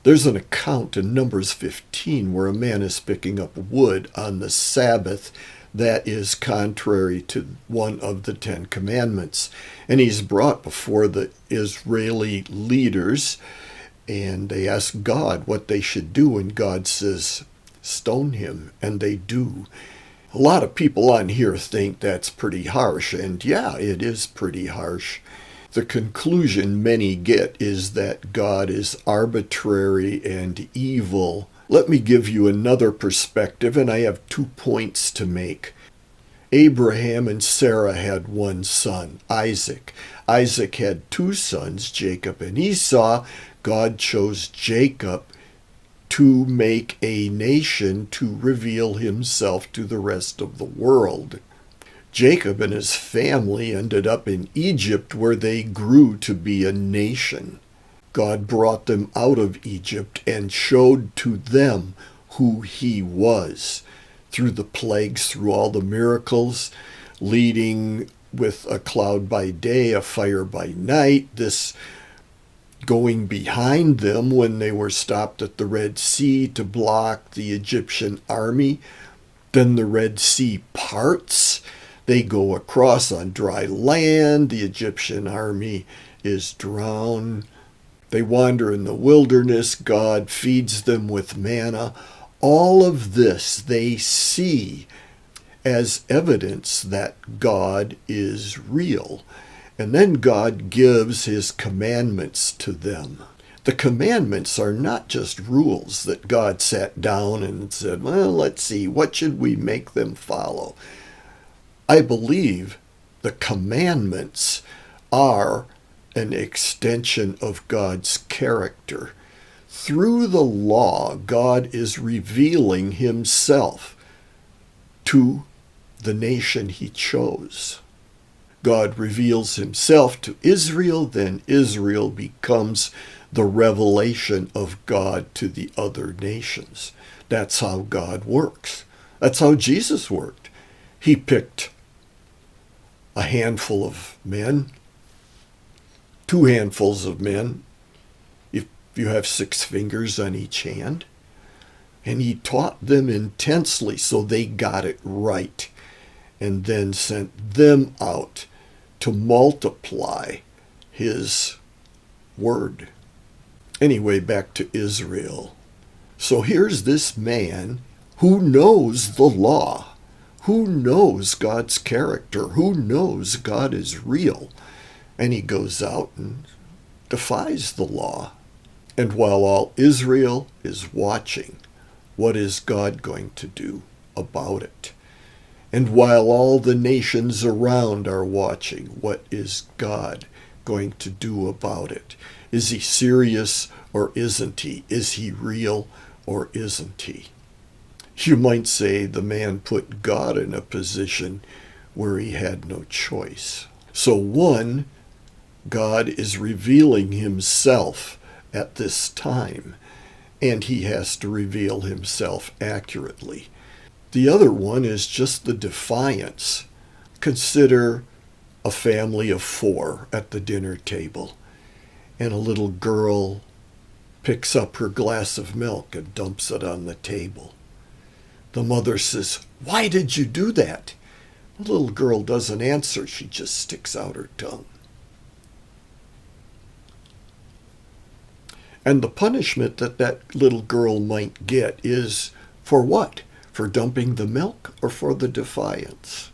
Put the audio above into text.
There's an account in Numbers 15 where a man is picking up wood on the Sabbath that is contrary to one of the Ten Commandments. And he's brought before the Israeli leaders, and they ask God what they should do, and God says, stone him, and they do. A lot of people on here think that's pretty harsh, and yeah, it is pretty harsh. The conclusion many get is that God is arbitrary and evil. Let me give you another perspective, and I have 2 points to make. Abraham and Sarah had one son, Isaac. Isaac had 2 sons, Jacob and Esau. God chose Jacob to make a nation to reveal himself to the rest of the world. Jacob and his family ended up in Egypt, where they grew to be a nation. God brought them out of Egypt and showed to them who he was through the plagues, through all the miracles, leading with a cloud by day, a fire by night, this going behind them when they were stopped at the Red Sea to block the Egyptian army. Then the Red Sea parts. They go across on dry land. The Egyptian army is drowned. They wander in the wilderness. God feeds them with manna. All of this they see as evidence that God is real. And then God gives his commandments to them. The commandments are not just rules that God sat down and said, well, let's see, what should we make them follow? I believe the commandments are an extension of God's character. Through the law, God is revealing himself to the nation he chose. God reveals himself to Israel, then Israel becomes the revelation of God to the other nations. That's how God works. That's how Jesus worked. He picked a handful of men, 2 handfuls of men, if you have 6 fingers on each hand, and he taught them intensely so they got it right, and then sent them out to multiply his word. Anyway, back to Israel. So here's this man who knows the law, who knows God's character, who knows God is real, and he goes out and defies the law. And while all Israel is watching, what is God going to do about it? And while all the nations around are watching, what is God going to do about it? Is he serious or isn't he? Is he real or isn't he? You might say the man put God in a position where he had no choice. So one, God is revealing himself at this time, and he has to reveal himself accurately. The other one is just the defiance. Consider a family of 4 at the dinner table, and a little girl picks up her glass of milk and dumps it on the table. The mother says, "Why did you do that?" The little girl doesn't answer. She just sticks out her tongue. And the punishment that that little girl might get is for what? For dumping the milk or for the defiance?